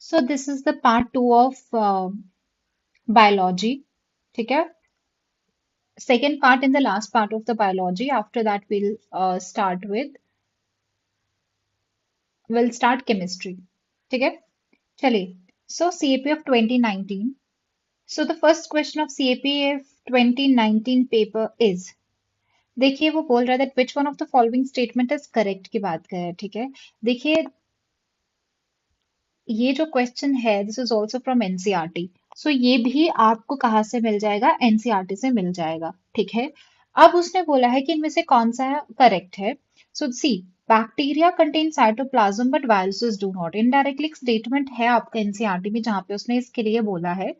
So this is the part 2 of biology. ठीक है. Second part in the last part of the biology. After that we'll start chemistry. ठीक है. चलिए. So CAP of 2019. So the first question of CAP of 2019 paper is, देखिए वो बोल रहा है that which one of the following statement is correct की बात कर रहा है. ठीक है. देखिए ये जो क्वेश्चन है this is also from NCERT. So ये भी आपको कहाँ से मिल जाएगा? एनसीईआरटी से मिल जाएगा. ठीक है. अब उसने बोला है कि इनमें से कौन सा करेक्ट है. So C, bacteria contain cytoplasm but viruses do not. Indirectly एक स्टेटमेंट है आपका एनसीईआरटी में जहां पे उसने इसके लिए बोला है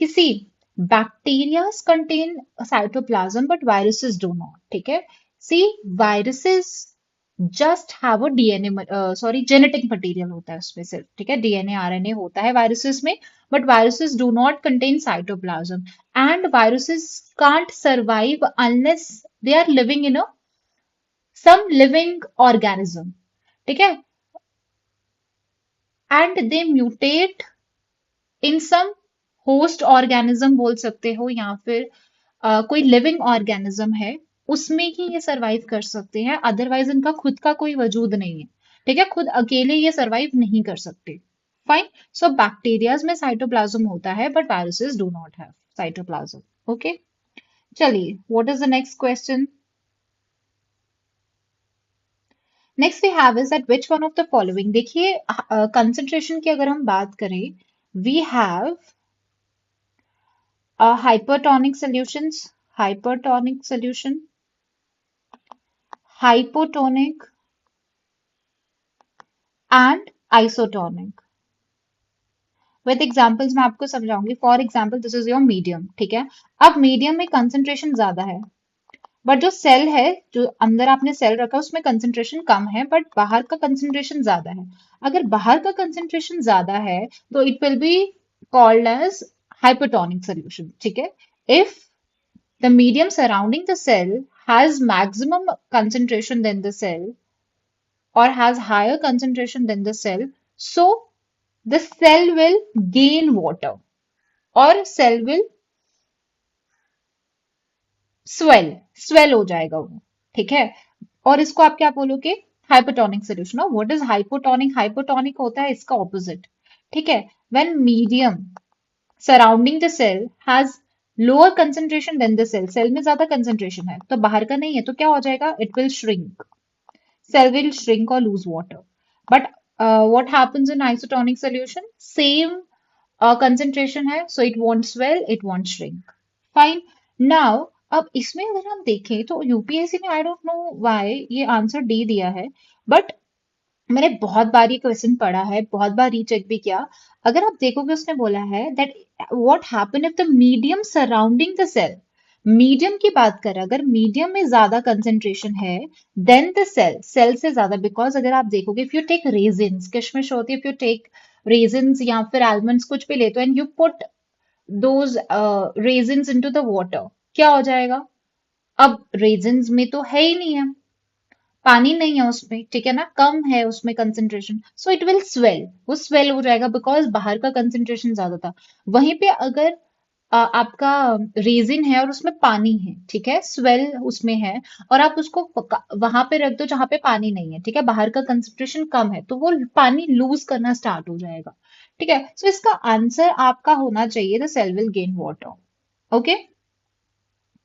कि C, bacteria contain cytoplasm but viruses do not. ठीक है. C, viruses just have a DNA, sorry genetic material होता है उसमें सिर्फ. ठीक है. डीएनए आरएनए होता है वायरसेस में, but viruses do not contain cytoplasm. And viruses can't survive unless they are living in a some living organism. ठीक है. And they mutate in some host organism बोल सकते हो, या फिर कोई लिविंग ऑर्गेनिज्म है उसमें ही ये सरवाइव कर सकते हैं. अदरवाइज इनका खुद का कोई वजूद नहीं है. ठीक है. खुद अकेले ये सरवाइव नहीं कर सकते. फाइन. सो बैक्टीरियाज में साइटोप्लाज्म होता है but viruses do not have cytoplasm. Okay. चलिए, what is the next question? Next we have is that which one of the following. देखिए कंसंट्रेशन की अगर हम बात करें, we have hypertonic solutions, hypertonic solution, hypotonic and isotonic. With examples मैं आपको समझाऊंगी. For example this is your medium. ठीक है. अब मीडियम में कंसंट्रेशन ज्यादा है, बट जो सेल है, जो अंदर आपने सेल रखा है उसमें कंसंट्रेशन कम है, बट बाहर का कंसंट्रेशन ज्यादा है. अगर बाहर का कंसंट्रेशन ज्यादा है तो it will be called as hypotonic solution. ठीक है. If the medium surrounding the cell has maximum concentration than the cell or has higher concentration than the cell, so the cell will gain water or cell will swell हो जाएगा वो. ठीक है. और इसको आप क्या बोलोगे? Hypotonic solution. What is hypotonic? Hypotonic होता है इसका ऑपोजिट. ठीक है. When medium surrounding the cell has lower concentration than the cell, cell में ज्यादा कंसेंट्रेशन है तो बाहर का नहीं है, तो क्या हो जाएगा? It will shrink. Cell will shrink और loose water. But what happens in isotonic solution? Same concentration है, so it won't swell, it won't shrink. Fine. Now अब इसमें अगर हम देखें तो यूपीएससी ने, आई डोंट नो व्हाई ये आंसर डी दिया है, बट मैंने बहुत बार ये क्वेश्चन पढ़ा है, बहुत बार रीचेक भी किया. अगर आप देखोगे उसने बोला है that what happen if the medium surrounding the cell. Medium की बात करें, अगर मीडियम में ज्यादा कंसेंट्रेशन है देन द सेल, सेल से ज्यादा. बिकॉज अगर आप देखोगे इफ यू टेक रेजिन्स, किशमिश होती है, इफ यू टेक रेजिन्स या फिर आलमंड्स कुछ भी लेते हो and you put those resins into the water, क्या हो जाएगा? अब रेजिन्स में तो है ही नहीं है, पानी नहीं है उसमें. ठीक है ना, कम है उसमें concentration, so it will swell. वो स्वेल हो जाएगा बिकॉज बाहर का कंसेंट्रेशन ज्यादा था. वहीं पे अगर आपका रेजिन है और उसमें पानी है, ठीक है, स्वेल उसमें है, और आप उसको वहां पे रख दो जहां पे पानी नहीं है, ठीक है, बाहर का कंसेंट्रेशन कम है, तो वो पानी लूज करना स्टार्ट हो जाएगा. ठीक है. सो इसका आंसर आपका होना चाहिए the cell will gain water. Okay.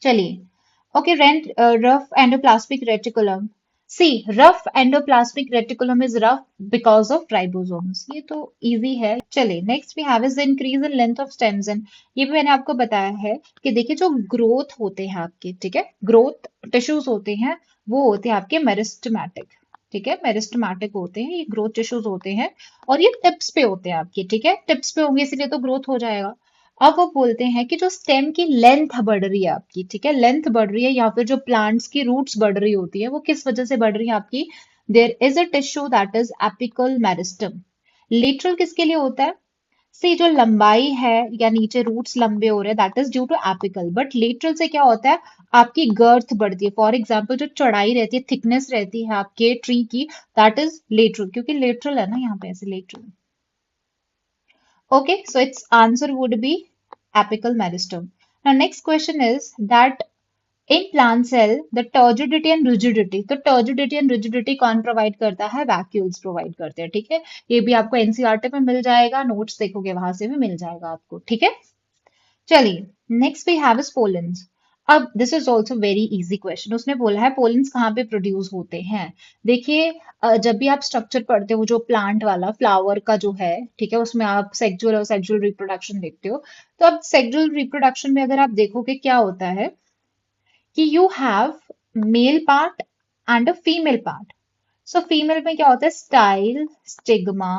चलिए. Okay. Rough endoplasmic reticulum. C, rough endoplasmic reticulum is rough because of ribosomes. ये तो इजी है. चलिए, next we have is increase in length of stems. And ये भी मैंने आपको बताया है कि देखिए जो ग्रोथ होते हैं आपके, ठीक है, ग्रोथ टिश्यूज होते हैं, वो होते हैं आपके मेरिस्टेमेटिक. ठीक है, मेरिस्टेमेटिक होते हैं, ये ग्रोथ टिश्यूज होते हैं, और ये टिप्स पे होते हैं आपके. ठीक है, टिप्स पे होंगे इसलिए तो ग्रोथ हो जाएगा. अब वो बोलते हैं कि जो स्टेम की लेंथ बढ़ रही है आपकी, ठीक है, लेंथ बढ़ रही है, या फिर जो प्लांट्स की रूट्स बढ़ रही होती है, वो किस वजह से बढ़ रही है आपकी? There is a tissue that is apical meristem. Lateral किसके लिए होता है? से जो लंबाई है या नीचे रूट्स लंबे हो रहे हैं, that is due to apical. But lateral से क्या होता है? आपकी गर्थ बढ़ती है. फॉर एग्जाम्पल जो चौड़ाई रहती है, थिकनेस रहती है आपके ट्री की, दैट इज लेटरल, क्योंकि लेटरल है ना यहाँ पे, ऐसे lateral. Okay, so its answer would be apical meristome. Now, next question is that in plant cell, the turgidity and rigidity, तो turgidity and rigidity कौन प्रोवाइड करता है? वैक्यूल्स प्रोवाइड करते हैं, ठीक है। ये भी आपको एनसीईआरटी में मिल जाएगा, नोट्स देखोगे वहां से भी मिल जाएगा आपको, ठीक है। चलिए, next we have is pollens. अब this is also very easy question. उसने बोला है पोलेंस कहाँ पे प्रोड्यूस होते हैं। देखिए, जब भी आप स्ट्रक्चर पढ़ते हो जो प्लांट वाला फ्लावर का जो है, ठीक है, उसमें आप सेक्सुअल और सेक्सुअल रिप्रोडक्शन देखते हो। तो अब सेक्सुअल रिप्रोडक्शन में अगर आप देखोगे क्या होता है कि you have male part and a female part. So female में क्या होता है? स्टाइल, स्टिग्मा,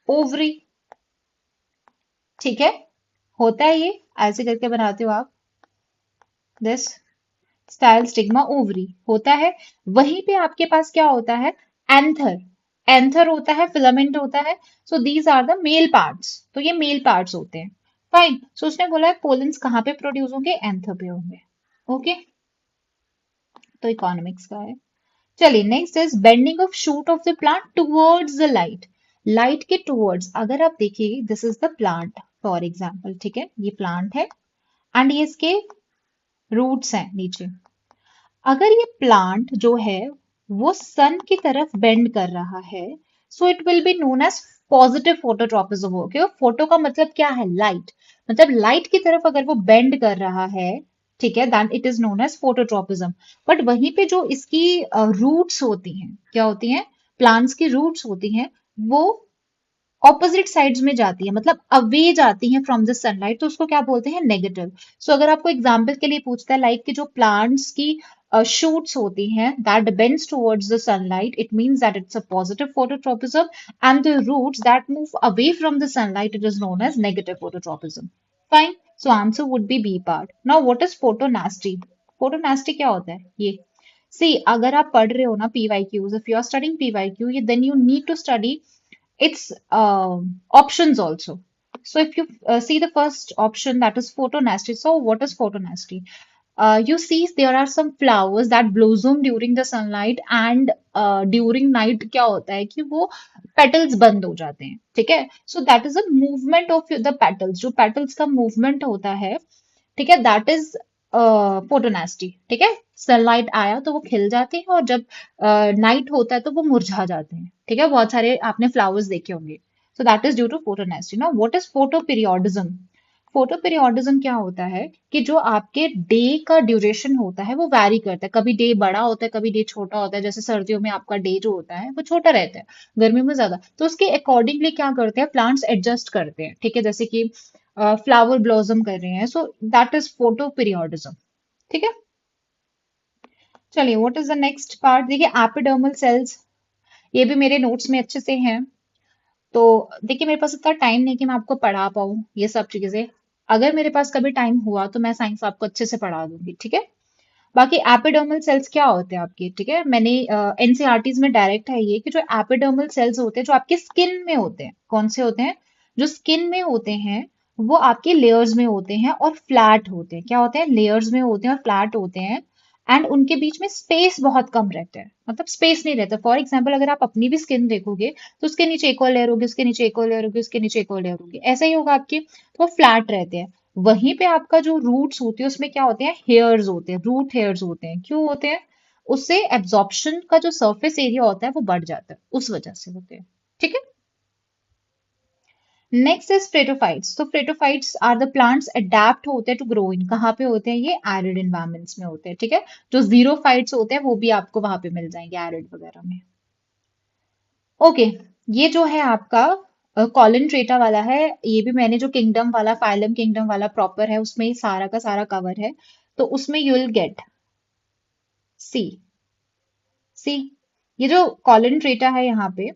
ओवरी, ठीक है। होता है ये, ऐसे करके बनाते हो आप, दिस स्टाइल, स्टिग्मा, ओवरी होता है। वहीं पे आपके पास क्या होता है? एंथर, एंथर होता है, फिलामेंट होता है। So these are the male parts, तो ये मेल पार्ट्स होते हैं। फाइन, सो उसने बोला है पोलेंस कहाँ पे प्रोड्यूस होंगे? एंथर पे होंगे। ओके, तो इकोनॉमिक्स का है। चलिए, next is bending of shoot of the plant towards the light. Light के टुवर्ड्स, अगर आप देखिए this is the plant for example, ठीक है, ये प्लांट है एंड ये इसके रूट्स हैं नीचे। अगर ये प्लांट जो है वो सन की तरफ बेंड कर रहा है, so it will be known as positive phototropism. हो गया, फोटो का मतलब क्या है? लाइट, मतलब लाइट की तरफ अगर वो बेंड कर रहा है, ठीक है, then it is known as phototropism. But वहीं पे जो इसकी रूट्स होती हैं, क्या होती हैं? प्लांट्स की रूट्स होती हैं, वो ऑपोजिट साइड्स में जाती है, मतलब अवे जाती है फ्रॉम द सनलाइट, तो उसको क्या बोलते हैं? नेगेटिव। सो अगर आपको एग्जाम्पल के लिए पूछता है लाइक कि जो प्लांट्स की shoots होती हैं that bends towards the sunlight, it means that it's a positive phototropism, and the roots that move away from the sunlight, it is known as negative phototropism. Fine, so answer would be B part. Now what is photonasty? Photonasty क्या होता है ये? See, अगर आप पढ़ रहे हो ना PYQs, if you are studying PYQ, then you need to study its options also. So if you see the first option, that is photonasty. So what is photonasty? You see there are some flowers that blossom during the sunlight and during night क्या होता है कि वो petals बंद हो जाते हैं, ठीक है। So that is a movement of the petals, जो petals का movement होता है, ठीक है, दैट इज फोटोनेस्टी, ठीक है। सनलाइट आया तो वो खिल जाते हैं और जब नाइट होता है तो वो मुरझा जाते हैं, ठीक है। बहुत सारे आपने फ्लावर्स देखे होंगे। So that is due to photonasty. Now what is photoperiodism? Photoperiodism क्या होता है कि जो आपके डे का ड्यूरेशन होता है वो वैरी करता है। कभी डे बड़ा होता है, कभी डे छोटा होता है। जैसे सर्दियों में आपका डे जो होता है वो छोटा रहता है, गर्मियों में ज्यादा। तो उसके अकॉर्डिंगली क्या करते हैं प्लांट्स? एडजस्ट करते हैं, ठीक है। जैसे कि फ्लावर ब्लॉसम कर रहे हैं, सो दैट इज फोटो पीरियोडिज्म, ठीक है। चलिए, what is the next part? देखिए, एपिडर्मल सेल्स, ये भी मेरे नोट्स में अच्छे से हैं। तो देखिए, मेरे पास इतना टाइम नहीं कि मैं आपको पढ़ा पाऊँ ये सब चीजें। अगर मेरे पास कभी टाइम हुआ तो मैं साइंस आपको अच्छे से पढ़ा दूंगी, ठीक है। बाकी एपिडर्मल सेल्स क्या होते हैं आपके, ठीक है। मैंने एनसीईआरटीज में डायरेक्ट है ये कि जो एपिडर्मल सेल्स होते हैं जो आपके स्किन में होते हैं, कौन से होते हैं? जो स्किन में होते हैं वो आपके लेयर्स में होते हैं और फ्लैट होते हैं। क्या होते हैं? लेयर्स में होते हैं और फ्लैट होते हैं। एंड उनके बीच में स्पेस बहुत कम रहता है, मतलब स्पेस नहीं रहता। फॉर एग्जाम्पल, अगर आप अपनी भी स्किन देखोगे तो उसके नीचे एक और लेयर होगी, उसके नीचे एक और लेयर होगी, उसके नीचे एक और लेयर होगी, ऐसा ही होगा आपके। तो वो फ्लैट रहते हैं। वहीं पे आपका जो रूट्स होती है उसमें क्या होते हैं? हेयर्स होते हैं, रूट हेयर्स होते हैं। क्यों होते हैं? उससे एब्जॉर्प्शन का जो सरफेस एरिया होता है वो बढ़ जाता है, उस वजह से होते हैं, ठीक है। Next is phreatophytes. तो phreatophytes are the plants adapt होते हैं टू ग्रो इन, कहाँ पे होते हैं ये? एरिड एनवायरमेंट्स में होते हैं, ठीक है। जो जीरोफाइट्स होते हैं वो भी आपको वहां पे मिल जाएंगे एरिड वगैरह में। ओके, ये जो है आपका कॉलन ट्रेटा वाला है। ये भी मैंने जो किंगडम वाला, फाइलम किंगडम वाला प्रॉपर है उसमें ही सारा का सारा कवर है। तो उसमें यू विल गेट सी, सी, ये जो कॉलन ट्रेटा है यहाँ पे,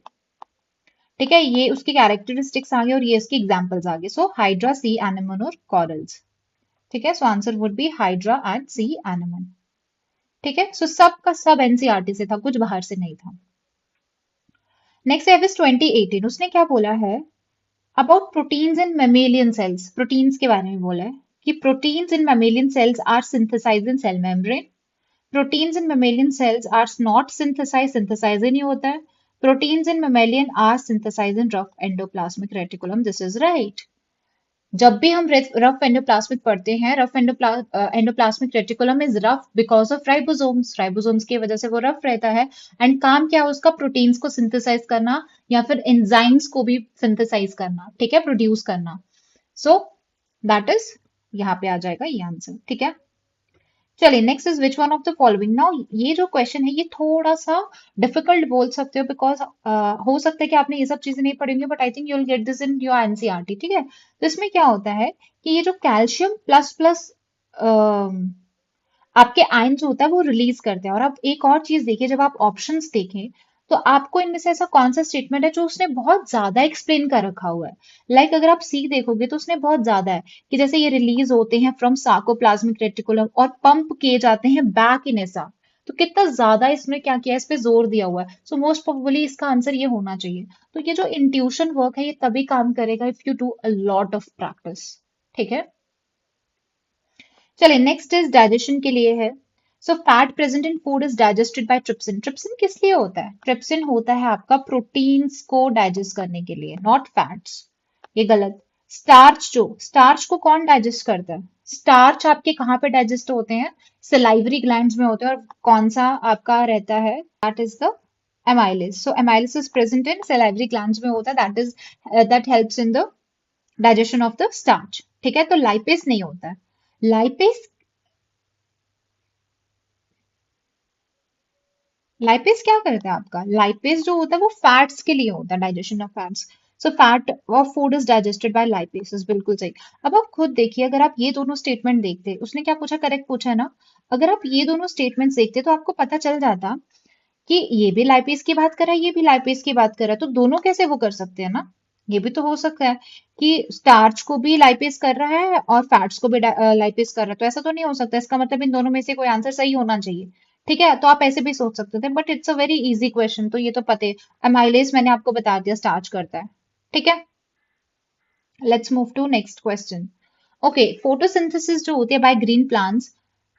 ठीक है, ये उसकी कैरेक्टरिस्टिक्स आ गए और ये इसकी एग्जांपल्स आ गए। सो हाइड्रा, सी एनेमन और कॉरल्स, ठीक है। So answer would be hydra and sea anemone, ठीक है। सो सब का सब एनसीईआरटी से था, कुछ बाहर से नहीं था। नेक्स्ट है 2018। उसने क्या बोला है about proteins in mammalian cells? Proteins के बारे में बोला है कि proteins in mammalian cells are synthesized in cell membrane. Proteins in mammalian cells are not synthesize, synthesize ही नहीं होता है। Proteins in mammalian are synthesized in rough endoplasmic reticulum. This is right. जब भी हम रफ एंडोप्लाज्मिक पढ़ते हैं, rough endoplasmic reticulum is rough because of ribosomes, ribosomes की वजह से वो रफ रहता है। एंड काम क्या है उसका, प्रोटीन्स को सिंथेसाइज करना या फिर एंजाइम्स को भी सिंथेसाइज करना, ठीक है, प्रोड्यूस करना। सो दैट इज, यहाँ पे आ जाएगा ये आंसर, ठीक है। चलिए next is which one of the following. Now ये जो क्वेश्चन है ये थोड़ा सा डिफिकल्ट बोल सकते हो, बिकॉज हो सकता है कि आपने ये सब चीजें नहीं पढ़ी होंगी, but I think you will get this in your NCERT, ठीक है। तो इसमें क्या होता है कि ये जो कैल्शियम प्लस प्लस आपके आयन जो होता है वो रिलीज करते हैं। और अब एक और चीज देखिए, जब आप ऑप्शंस देखें तो आपको इनमें से ऐसा कौन सा स्टेटमेंट है जो उसने बहुत ज्यादा एक्सप्लेन कर रखा हुआ है। अगर आप सी देखोगे तो उसने बहुत ज्यादा है कि जैसे ये रिलीज होते हैं फ्रॉम सार्कोप्लाज्मिक रेटिकुलम और पंप किए जाते हैं बैक इन ऐसा। तो कितना ज्यादा इसमें क्या किया है, इस पे जोर दिया हुआ है। सो मोस्ट प्रोबेबली इसका आंसर ये होना चाहिए। तो ये जो इंट्यूशन वर्क है ये तभी काम करेगा if you do a lot of practice, ठीक है। चलिए नेक्स्ट इज डाइजेशन के लिए है। So fat present in food is digested bye trypsin. Trypsin किस लिए होता है? ट्रिप्सिन होता है आपका प्रोटीन्स को डाइजेस्ट करने के लिए, नॉट फैट्स। ये गलत। स्टार्च, जो स्टार्च को कौन डाइजेस्ट करता है? स्टार्च आपके कहाँ पे डाइजेस्ट होते हैं? सलाइवरी ग्लैंड्स में होते हैं। और कौन सा आपका रहता है? That is the amylase. So amylase is present in salivary glands में होता है, that is that helps in the digestion of the starch, ठीक है। तो लाइपेस नहीं होता है। लाइपेस, लाइपेस क्या करता है आपका? लाइपेस जो होता है वो फैट्स के लिए होता है, digestion of fats. So fat of food is digested by lipases, बिल्कुल सही। अब आप खुद देखिए, अगर आप ये दोनों स्टेटमेंट देखते, उसने क्या पूछा, करेक्ट पूछा है ना। अगर आप ये दोनों स्टेटमेंट्स देखते तो आपको पता चल जाता कि ये भी लाइपेस की बात कर रहा है, ये भी लाइपेस की बात कर रहा है, तो दोनों कैसे वो कर सकते हैं ना। ये भी तो हो सकता है कि स्टार्च को भी लाइपेस कर रहा है और फैट्स को भी लाइपेस कर रहा है, तो ऐसा तो नहीं हो सकता। इसका मतलब इन दोनों में से कोई आंसर सही होना चाहिए, ठीक है। तो आप ऐसे भी सोच सकते थे, but it's a very easy question, तो ये तो पता है। अमाइलेज मैंने आपको बता दिया स्टार्च करता है, ठीक है। Let's move to next question. Okay, photosynthesis जो होती है by green plants,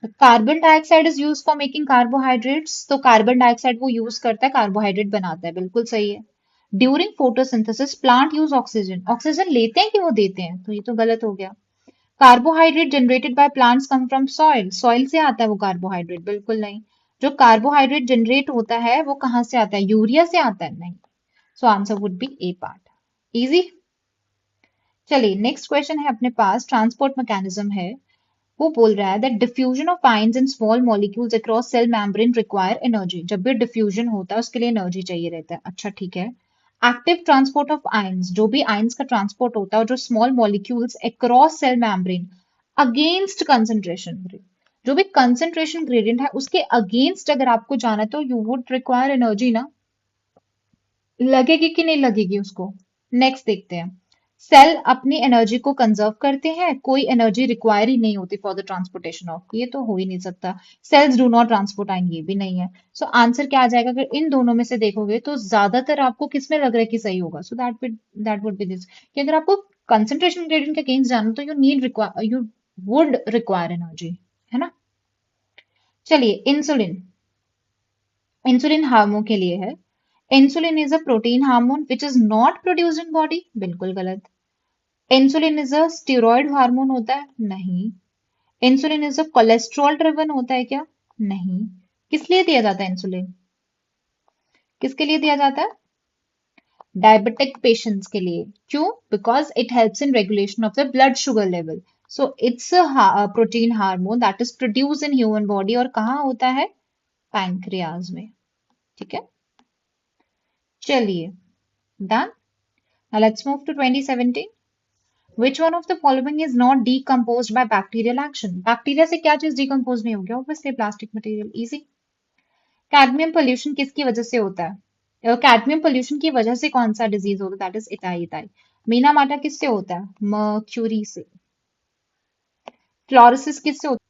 carbon dioxide is use for making carbohydrates. तो कार्बन डाइऑक्साइड वो यूज करता है, कार्बोहाइड्रेट बनाता है, बिल्कुल सही है। During photosynthesis plant use oxygen. Oxygen लेते हैं कि वो देते हैं? तो ये तो गलत हो गया। Carbohydrate generated by plants come from soil. Soil से आता है वो कार्बोहाइड्रेट? बिल्कुल नहीं। जो कार्बोहाइड्रेट जनरेट होता है वो कहाँ से आता है? यूरिया से आता है? नहीं। सो answer would B A part. Easy. चलिए नेक्स्ट क्वेश्चन है अपने पास, ट्रांसपोर्ट मैकेनिज्म है। वो बोल रहा है that diffusion of ions in small molecules across cell membrane require energy. जब भी डिफ्यूजन होता है उसके लिए एनर्जी चाहिए रहता है। अच्छा ठीक है। एक्टिव ट्रांसपोर्ट ऑफ आयंस, जो भी आयंस का ट्रांसपोर्ट होता है और जो small molecules across cell membrane against concentration, जो भी कंसंट्रेशन ग्रेडियंट है उसके अगेंस्ट अगर आपको जाना है तो यू वुड रिक्वायर एनर्जी ना। लगेगी कि नहीं लगेगी उसको? नेक्स्ट देखते हैं। सेल अपनी एनर्जी को कंजर्व करते हैं, कोई एनर्जी रिक्वायर ही नहीं होती फॉर द ट्रांसपोर्टेशन ऑफ, ये तो हो ही नहीं सकता। Sales do not transport ion, ये भी नहीं है। सो आंसर क्या आ जाएगा? अगर इन दोनों में से देखोगे तो ज्यादातर आपको किसमें लग रहा है कि सही होगा? So that would be this, कि अगर आपको कंसंट्रेशन ग्रेडियंट के अगेंस्ट जाना तो यू वुड रिक्वायर एनर्जी, है ना। चलिए इंसुलिन, इंसुलिन हार्मोन के लिए है। Insulin is a protein hormone which is not produced in body, बिल्कुल गलत। Insulin is a steroid hormone होता है? नहीं। Insulin is a cholesterol driven होता है क्या? नहीं। किस लिए दिया जाता है इंसुलिन? किसके लिए दिया जाता है? डायबिटिक पेशेंट्स के लिए। क्यों? Because it helps in regulation of the blood sugar level. So it's a protein hormone that is produce in human body, और कहाँ होता है? पैंक्रियाज में, ठीक है। चलिए done. Now let's move to 2017. Which one of the following is not decomposed by bacterial action? Bacteria से क्या चीज डिकम्पोज नहीं हो गया? Obviously plastic material, easy. Cadmium pollution किसकी वजह से होता है? कैडमियम पोल्यूशन की वजह से कौन सा डिजीज होता है? That is itai itai. Minamata किससे होता है? मर्क्यूरी से। फ्लोरोसिस किससे होता है?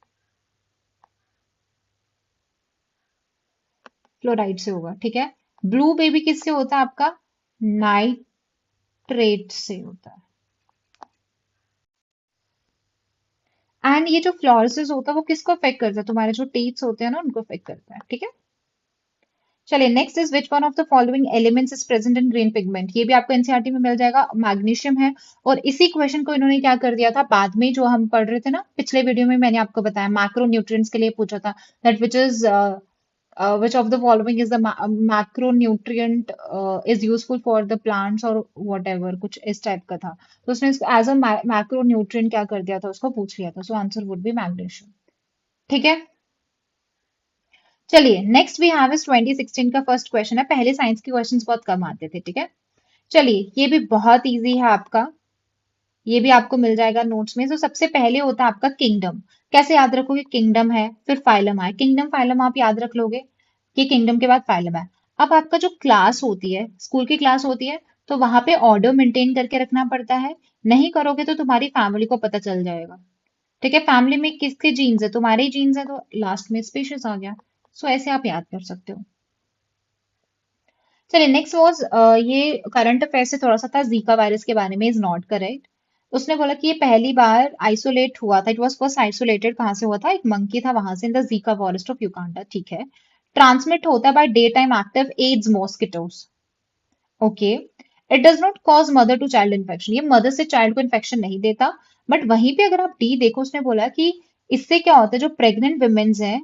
फ्लोराइड से होगा, ठीक है। ब्लू बेबी किससे होता है आपका? नाइट्रेट से होता है। एंड ये जो फ्लोरोसिस होता है वो किसको अफेक्ट करता है? तुम्हारे जो टीथ्स होते हैं ना उनको अफेक्ट करता है, ठीक है। चलिए next is which one of the following elements is present in green pigment. ये भी आपको एनसीईआरटी में मिल जाएगा, मैग्नीशियम है। और इसी क्वेश्चन को इन्होंने क्या कर दिया था बाद में, जो हम पढ़ रहे थे ना पिछले वीडियो में, मैंने आपको बताया मैक्रो न्यूट्रिएंट्स के लिए पूछा था, that which is which of the following is the macronutrient is useful for the plants or whatever, कुछ इस टाइप का था। तो उसने इसको एज अ मैक्रोन्यूट्रिएंट क्या कर दिया था, उसको पूछ लिया था। सो आंसर वुड बी मैग्नीशियम। ठीक है, चलिए नेक्स्ट वी हैव इज 2016 का फर्स्ट क्वेश्चन है। पहले साइंस के क्वेश्चंस बहुत कम आते थे, ठीक है। चलिए ये भी बहुत इजी है आपका, ये भी आपको मिल जाएगा नोट्स में। तो सबसे पहले होता है आपका किंगडम। कैसे याद रखोगे, किंगडम है फिर फाइलम है, किंगडम फाइलम आप याद रख लोगे कि किंगडम के बाद फाइलम है। अब आपका जो क्लास होती है, स्कूल की क्लास होती है, तो वहां पे ऑर्डर मेंटेन करके रखना पड़ता है। नहीं करोगे तो तुम्हारी फैमिली को पता चल जाएगा। ठीक है, फैमिली में किसके जीन्स है, तुम्हारे ही जीन्स है, तो लास्ट में स्पीशीज आ गया। सो ऐसे आप याद कर सकते हो। चलिए नेक्स्ट वॉज, ये करंट अफेयर से थोड़ा सा था, जीका वायरस के बारे में, इज नॉट करेक्ट। उसने बोला कि ये पहली बार आइसोलेट हुआ था, इट वाज फर्स्ट आइसोलेटेड, कहाँ से हुआ था, एक मंकी था वहां से, in the Zika forest of Uganda. ठीक है, ट्रांसमिट होता है by day time active Aedes mosquitoes. Okay, it does not cause mother to child infection, ये मदर से चाइल्ड को इन्फेक्शन नहीं देता। बट वहीं पे अगर आप डी देखो, उसने बोला कि इससे क्या होता है, जो प्रेग्नेंट वुमेन्स हैं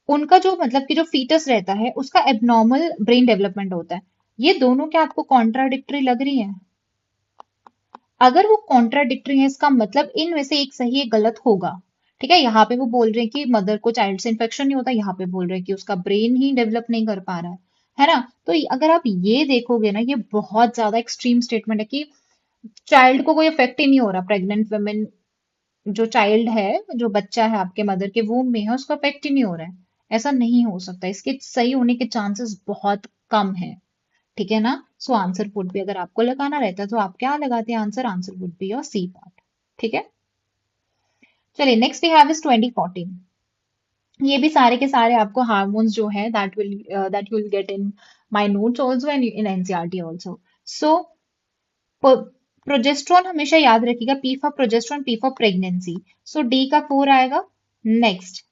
उनका जो मतलब कि जो फीटस रहता है उसका एबनॉर्मल ब्रेन डेवलपमेंट होता है। ये दोनों क्या आपको कॉन्ट्राडिक्टरी लग रही है? अगर वो कॉन्ट्राडिक्टरी है, इसका मतलब इनमें से एक सही एक गलत होगा। ठीक है, यहाँ पे वो बोल रहे हैं कि मदर को चाइल्ड से इन्फेक्शन नहीं होता, यहाँ पे बोल रहे हैं कि उसका ब्रेन ही डेवलप नहीं कर पा रहा है ना। तो अगर आप ये देखोगे ना, ये बहुत ज्यादा एक्सट्रीम स्टेटमेंट है कि चाइल्ड को कोई इफेक्ट ही नहीं हो रहा, प्रेग्नेंट वुमेन जो चाइल्ड है, जो बच्चा है आपके मदर के वूम में है, उसको अफेक्ट ही नहीं हो रहा है। ऐसा नहीं हो सकता, इसके सही होने के चांसेस बहुत कम है। ठीक है ना। सो आंसर वुड भी, अगर आपको लगाना रहता तो आप क्या लगाते हैं answer, answer would be your C part. ठीक है, चलिए नेक्स्ट वी हैव इज 2014। ये भी सारे के सारे आपको हार्मोन्स जो है that you will get in my notes also and in NCERT also. So progesterone हमेशा याद रखिएगा, P for progesterone, P for pregnancy. So D का 4 आएगा। नेक्स्ट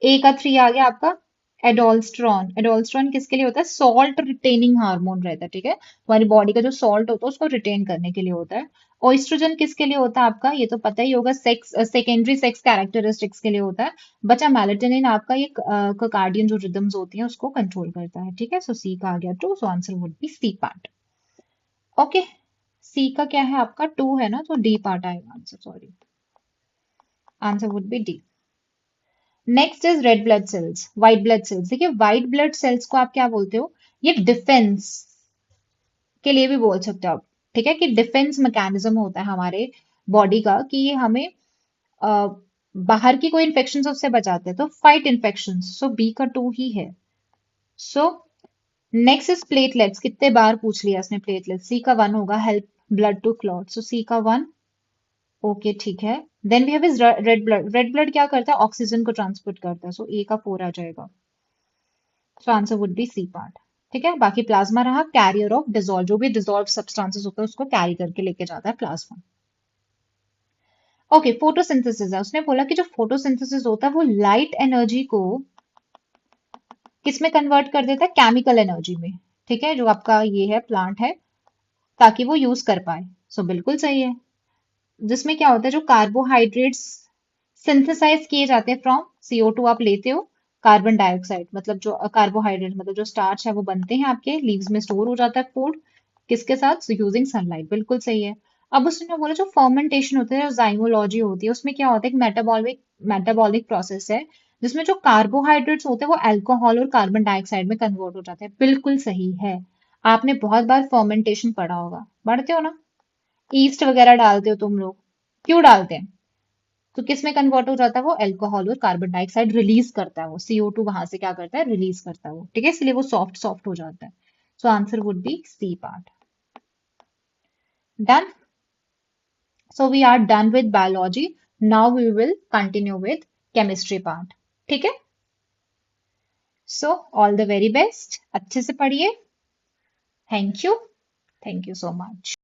ए का 3 आ गया आपका एडोल्स्ट्रॉन। एडोल्स्ट्रॉन किसके लिए होता है, सॉल्ट रिटेनिंग हार्मोन रहता है। ठीक है, हमारी बॉडी का जो सॉल्ट होता है उसको रिटेन करने के लिए होता है। ऑइस्ट्रोजन किसके लिए होता है आपका, ये तो पता ही होगा, सेक्स सेकेंडरी सेक्स कैरेक्टरिस्टिक्स के लिए होता है। बचा मेलेटोनिन आपका, ये कार्डियन जो रिदम्स होती हैं उसको कंट्रोल करता है। ठीक है, सो सी का आ गया 2, so answer would be C part. Okay, C का क्या है आपका 2 है ना, तो डी पार्ट आएगा answer, sorry, answer would be D. Next is red blood cells, white blood cells. देखिए व्हाइट ब्लड सेल्स को आप क्या बोलते हो, ये डिफेंस के लिए भी बोल सकते हो आप। ठीक है, कि डिफेंस मैकेनिज्म होता है हमारे बॉडी का, कि ये हमें अ, बाहर की कोई इन्फेक्शन से उससे बचाते हैं, तो फाइट इन्फेक्शन। सो बी का 2 ही है। सो नेक्स्ट इज प्लेटलेट्स, कितने बार पूछ लिया इसने प्लेटलेट्स, सी का 1 होगा, help blood to clot, so C का 1। ओके ठीक है, then we have is red blood. Red blood क्या करता है, ऑक्सीजन को ट्रांसपोर्ट करता है, सो ए का 4 आ जाएगा। So answer would be C part. ठीक है, बाकी प्लाज्मा रहा कैरियर ऑफ डिजोल्व, जो भी डिजोल्व सब्सटेंसेस होता है उसको कैरी करके लेके जाता है प्लाज्मा। ओके, फोटोसिंथेसिस है। उसने बोला कि जो फोटोसिंथेसिस होता है वो लाइट एनर्जी को किस में कन्वर्ट कर देता है, केमिकल एनर्जी में। ठीक है, जो आपका ये है प्लांट है, ताकि वो यूज कर पाए। सो बिल्कुल सही है। जिसमें क्या होता है, जो कार्बोहाइड्रेट्स सिंथेसाइज किए जाते हैं फ्रॉम CO2 आप लेते हो, कार्बन डाइऑक्साइड मतलब जो कार्बोहाइड्रेट मतलब जो स्टार्च है वो बनते हैं आपके लीव्स में, स्टोर हो जाता है फूड, किसके साथ, यूजिंग सनलाइट। बिल्कुल सही है। अब उसने बोला जो फर्मेंटेशन होता है, जो जाइमोलॉजी होती है, उसमें क्या होता है, एक मेटाबॉलिक मेटाबॉलिक प्रोसेस है, जिसमें जो कार्बोहाइड्रेट्स होते हैं वो अल्कोहल और कार्बन डाइऑक्साइड में कन्वर्ट हो जाते हैं। बिल्कुल सही है। आपने बहुत बार फर्मेंटेशन पढ़ा होगा, पढ़ते हो ना, ईस्ट वगैरह डालते हो तुम लोग, क्यों डालते हैं, तो किस में कन्वर्ट हो जाता है वो, अल्कोहल और कार्बन डाइऑक्साइड रिलीज करता है वो, CO2 वहां से क्या करता है, रिलीज करता है वो। ठीक है, इसलिए वो सॉफ्ट सॉफ्ट हो जाता है। So answer would be C part. Done. So we are done with biology. Now we will continue with chemistry part. ठीक है, so all the very best, अच्छे से पढ़िए। Thank you, thank you so much.